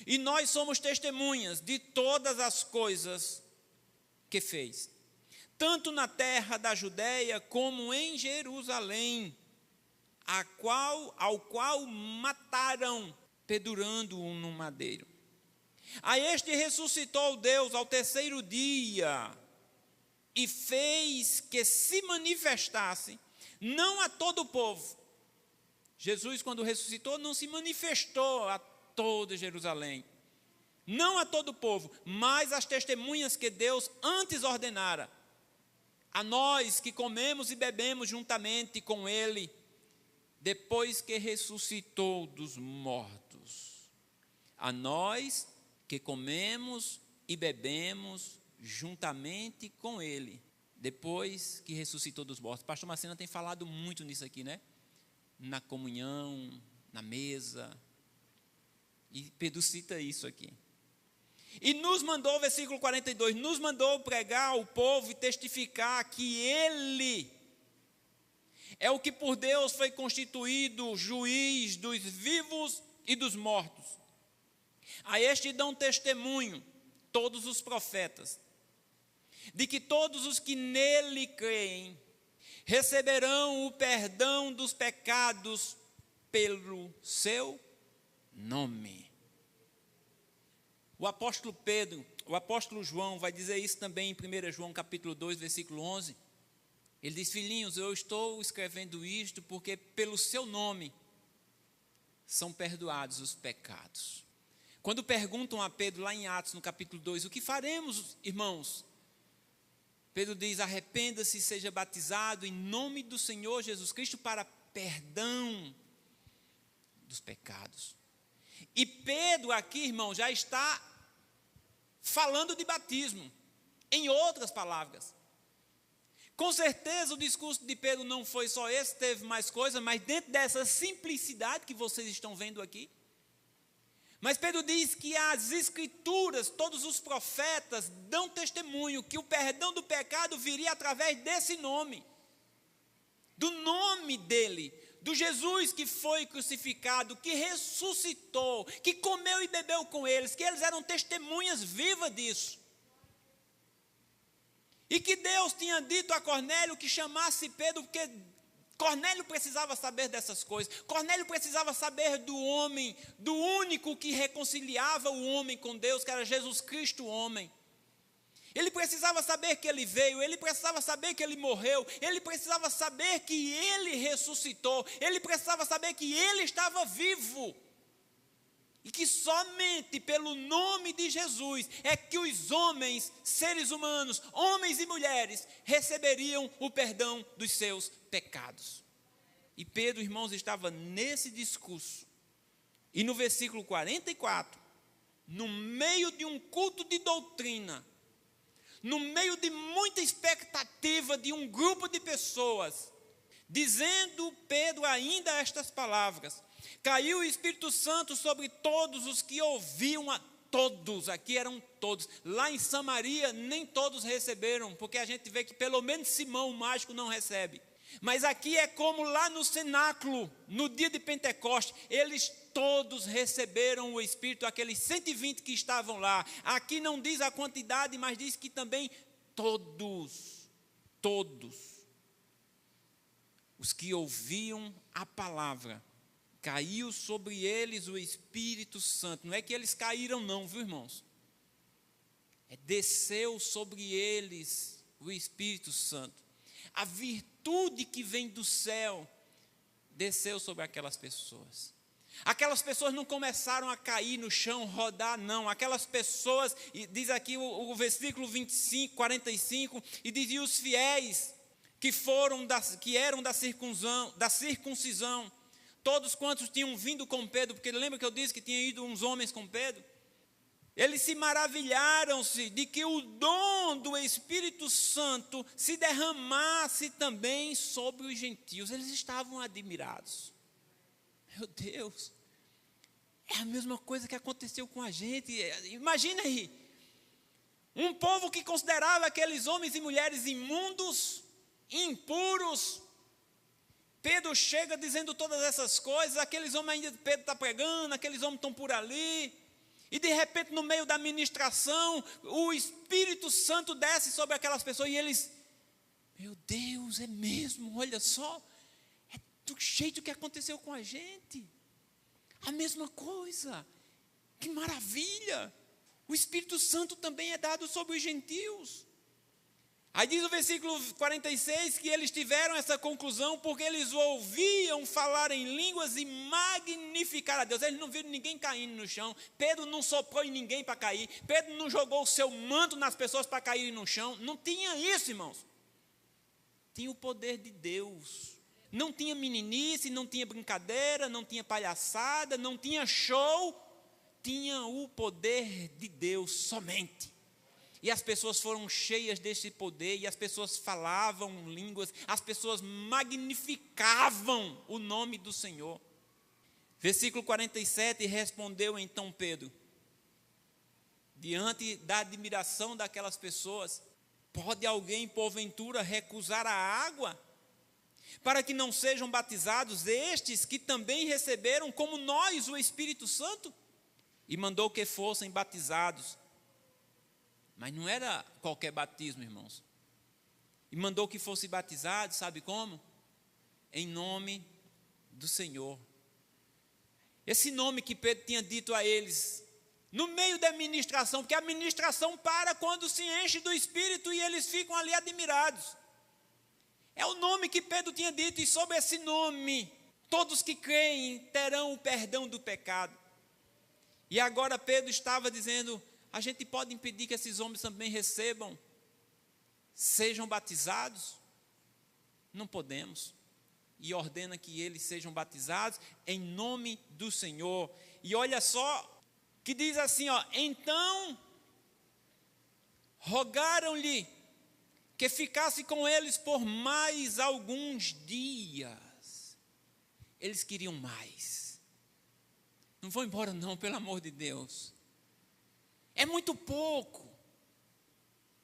E nós somos testemunhas de todas as coisas que fez, tanto na terra da Judéia como em Jerusalém, ao qual mataram, pendurando-o no madeiro. A este ressuscitou Deus ao terceiro dia, e fez que se manifestasse, não a todo o povo. Jesus, quando ressuscitou, não se manifestou a toda Jerusalém, não a todo o povo, mas as testemunhas que Deus antes ordenara, a nós que comemos e bebemos juntamente com ele, depois que ressuscitou dos mortos. A nós que comemos e bebemos juntamente com ele, depois que ressuscitou dos mortos. Pastor Marcena tem falado muito nisso aqui, né? Na comunhão, na mesa. E Pedro cita isso aqui. E nos mandou, versículo 42, nos mandou pregar ao povo e testificar que ele é o que por Deus foi constituído juiz dos vivos e dos mortos. A este dão testemunho todos os profetas, de que todos os que nele creem receberão o perdão dos pecados pelo seu nome. O apóstolo João vai dizer isso também em 1 João capítulo 2, versículo 11. Ele diz: filhinhos, eu estou escrevendo isto porque pelo seu nome são perdoados os pecados. Quando perguntam a Pedro lá em Atos, no capítulo 2, o que faremos, irmãos? Pedro diz: arrependa-se e seja batizado em nome do Senhor Jesus Cristo para perdão dos pecados. E Pedro aqui, irmão, já está falando de batismo, em outras palavras. Com certeza o discurso de Pedro não foi só esse, teve mais coisa, mas dentro dessa simplicidade que vocês estão vendo aqui. Mas Pedro diz que as escrituras, todos os profetas dão testemunho que o perdão do pecado viria através desse nome, do nome dele, do Jesus que foi crucificado, que ressuscitou, que comeu e bebeu com eles, que eles eram testemunhas vivas disso. E que Deus tinha dito a Cornélio que chamasse Pedro, porque Cornélio precisava saber dessas coisas. Cornélio precisava saber do homem, do único que reconciliava o homem com Deus, que era Jesus Cristo, o homem. Ele precisava saber que ele veio, ele precisava saber que ele morreu, ele precisava saber que ele ressuscitou, ele precisava saber que ele estava vivo. E que somente pelo nome de Jesus é que os homens, seres humanos, homens e mulheres, receberiam o perdão dos seus pecados. E Pedro, irmãos, estava nesse discurso. E no versículo 44, no meio de um culto de doutrina, no meio de muita expectativa de um grupo de pessoas, dizendo Pedro ainda estas palavras: caiu o Espírito Santo sobre todos os que ouviam, todos, aqui eram todos. Lá em Samaria nem todos receberam, porque a gente vê que pelo menos Simão, o mágico, não recebe. Mas aqui é como lá no cenáculo, no dia de Pentecostes, eles todos receberam o Espírito, aqueles 120 que estavam lá. Aqui não diz a quantidade, mas diz que também todos os que ouviam a palavra, caiu sobre eles o Espírito Santo. Não é que eles caíram não, viu, irmãos? Desceu sobre eles o Espírito Santo. A virtude que vem do céu desceu sobre aquelas pessoas. Aquelas pessoas não começaram a cair no chão, rodar, não. Aquelas pessoas, diz aqui o versículo 25, 45, e dizia: os fiéis que eram da circuncisão, todos quantos tinham vindo com Pedro, porque lembra que eu disse que tinha ido uns homens com Pedro? Eles se maravilharam-se de que o dom do Espírito Santo se derramasse também sobre os gentios. Eles estavam admirados. Meu Deus, É a mesma coisa que aconteceu com a gente. Imagina aí, um povo que considerava aqueles homens e mulheres imundos, impuros. Pedro chega dizendo todas essas coisas, aqueles homens ainda, Pedro está pregando, aqueles homens estão por ali, e de repente no meio da ministração, o Espírito Santo desce sobre aquelas pessoas, e eles, meu Deus, é mesmo, olha só, é do jeito que aconteceu com a gente, a mesma coisa, que maravilha, o Espírito Santo também é dado sobre os gentios. Aí diz o versículo 46 que eles tiveram essa conclusão porque eles ouviam falar em línguas e magnificar a Deus. Eles não viram ninguém caindo no chão. Pedro não soprou em ninguém para cair. Pedro não jogou o seu manto nas pessoas para caírem no chão. Não tinha isso, irmãos. Tinha o poder de Deus. Não tinha meninice, não tinha brincadeira, não tinha palhaçada, não tinha show. Tinha o poder de Deus somente. E as pessoas foram cheias desse poder, e as pessoas falavam línguas, as pessoas magnificavam o nome do Senhor. Versículo 47, respondeu então Pedro, diante da admiração daquelas pessoas, pode alguém porventura recusar a água, para que não sejam batizados estes que também receberam como nós o Espírito Santo? E mandou que fossem batizados. Mas não era qualquer batismo, irmãos. E mandou que fosse batizado, sabe como? Em nome do Senhor. Esse nome que Pedro tinha dito a eles, no meio da ministração, porque a ministração para quando se enche do Espírito e eles ficam ali admirados. É o nome que Pedro tinha dito, e sob esse nome, todos que creem terão o perdão do pecado. E agora Pedro estava dizendo, a gente pode impedir que esses homens também recebam, sejam batizados? Não podemos. E ordena que eles sejam batizados em nome do Senhor. E olha só, que diz assim, ó, então rogaram-lhe que ficasse com eles por mais alguns dias. Eles queriam mais. Não vão embora não, pelo amor de Deus. É muito pouco.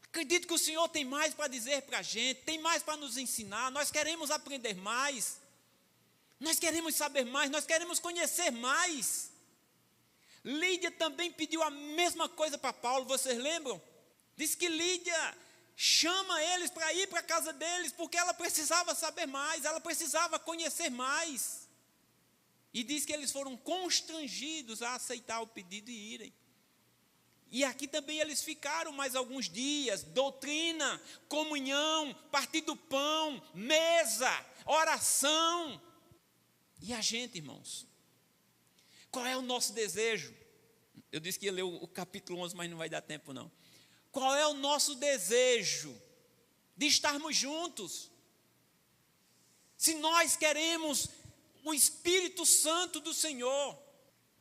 Acredito que o Senhor tem mais para dizer para a gente, tem mais para nos ensinar. Nós queremos aprender mais. Nós queremos saber mais, nós queremos conhecer mais. Lídia também pediu a mesma coisa para Paulo, vocês lembram? Diz que Lídia chama eles para ir para a casa deles, porque ela precisava saber mais, ela precisava conhecer mais. E diz que eles foram constrangidos a aceitar o pedido e irem. E aqui também eles ficaram mais alguns dias, doutrina, comunhão, partir do pão, mesa, oração. E a gente, irmãos, qual é o nosso desejo? Eu disse que ia ler o capítulo 11, mas não vai dar tempo não. Qual é o nosso desejo de estarmos juntos? Se nós queremos o Espírito Santo do Senhor,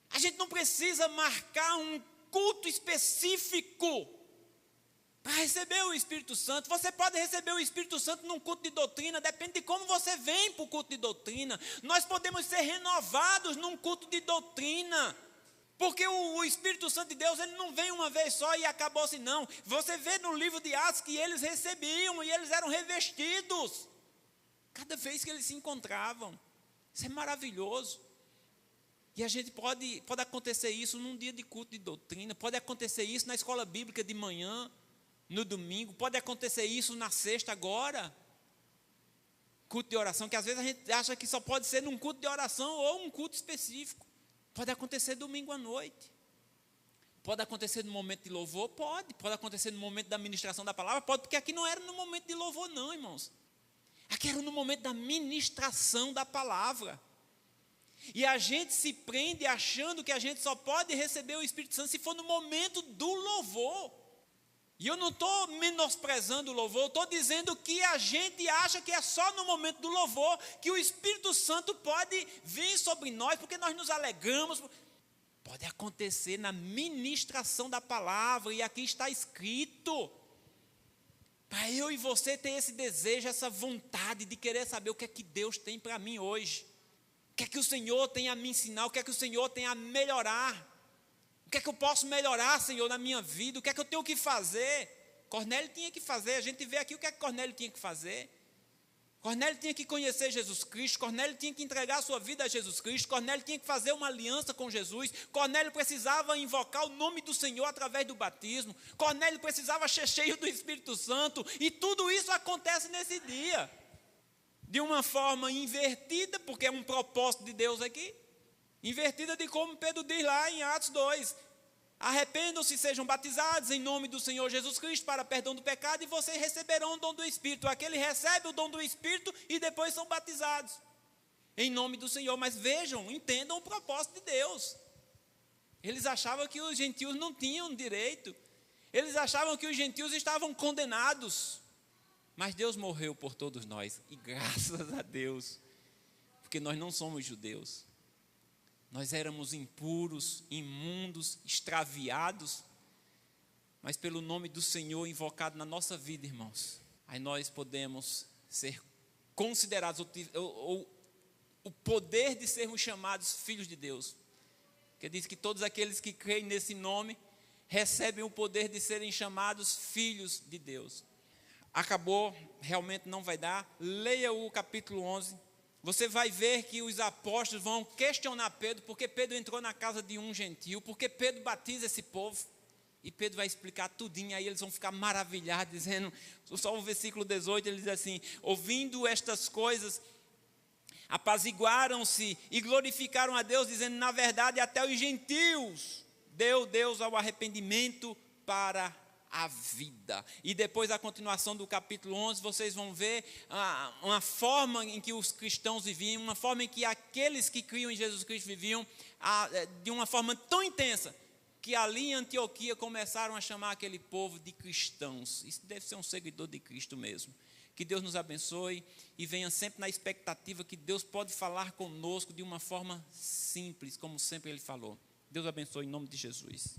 a gente não precisa marcar um culto específico para receber o Espírito Santo. Você pode receber o Espírito Santo num culto de doutrina, depende de como você vem para o culto de doutrina. Nós podemos ser renovados num culto de doutrina, porque o Espírito Santo de Deus, ele não vem uma vez só e acabou assim, não. Você vê no livro de Atos que eles recebiam e eles eram revestidos cada vez que eles se encontravam. Isso é maravilhoso. E a gente pode acontecer isso num dia de culto de doutrina, pode acontecer isso na escola bíblica de manhã, no domingo, pode acontecer isso na sexta agora, culto de oração, que às vezes a gente acha que só pode ser num culto de oração ou um culto específico. Pode acontecer domingo à noite, pode acontecer no momento de louvor, pode acontecer no momento da ministração da palavra, pode, porque aqui não era no momento de louvor não, irmãos. Aqui era no momento da ministração da palavra. E a gente se prende achando que a gente só pode receber o Espírito Santo se for no momento do louvor. E eu não estou menosprezando o louvor, eu estou dizendo que a gente acha que é só no momento do louvor que o Espírito Santo pode vir sobre nós, porque nós nos alegramos. Pode acontecer na ministração da palavra, e aqui está escrito. Para eu e você ter esse desejo, essa vontade de querer saber o que é que Deus tem para mim hoje. O que é que o Senhor tem a me ensinar? O que é que o Senhor tem a melhorar? O que é que eu posso melhorar, Senhor, na minha vida? O que é que eu tenho que fazer? Cornélio tinha que fazer. A gente vê aqui o que é que Cornélio tinha que fazer. Cornélio tinha que conhecer Jesus Cristo. Cornélio tinha que entregar a sua vida a Jesus Cristo. Cornélio tinha que fazer uma aliança com Jesus. Cornélio precisava invocar o nome do Senhor através do batismo. Cornélio precisava ser cheio do Espírito Santo. E tudo isso acontece nesse dia. De uma forma invertida, porque é um propósito de Deus aqui. Invertida de como Pedro diz lá em Atos 2. Arrependam-se e sejam batizados em nome do Senhor Jesus Cristo para perdão do pecado e vocês receberão o dom do Espírito. Aquele recebe o dom do Espírito e depois são batizados em nome do Senhor. Mas vejam, entendam o propósito de Deus. Eles achavam que os gentios não tinham direito. Eles achavam que os gentios estavam condenados. Mas Deus morreu por todos nós. E graças a Deus, porque nós não somos judeus. Nós éramos impuros, imundos, extraviados, mas pelo nome do Senhor invocado na nossa vida, irmãos, aí nós podemos ser considerados, ou o poder de sermos chamados filhos de Deus, que diz que todos aqueles que creem nesse nome, recebem o poder de serem chamados filhos de Deus. Acabou, realmente não vai dar, leia o capítulo 11, você vai ver que os apóstolos vão questionar Pedro, porque Pedro entrou na casa de um gentio, porque Pedro batiza esse povo, e Pedro vai explicar tudinho, aí eles vão ficar maravilhados, dizendo, só o versículo 18, ele diz assim, ouvindo estas coisas, apaziguaram-se e glorificaram a Deus, dizendo, na verdade, até os gentios, deu Deus ao arrependimento para a vida. E depois a continuação do capítulo 11, vocês vão ver uma forma em que os cristãos viviam, uma forma em que aqueles que criam em Jesus Cristo viviam de uma forma tão intensa, que ali em Antioquia começaram a chamar aquele povo de cristãos. Isso deve ser um seguidor de Cristo mesmo. Que Deus nos abençoe e venha sempre na expectativa que Deus pode falar conosco de uma forma simples, como sempre Ele falou. Deus abençoe em nome de Jesus.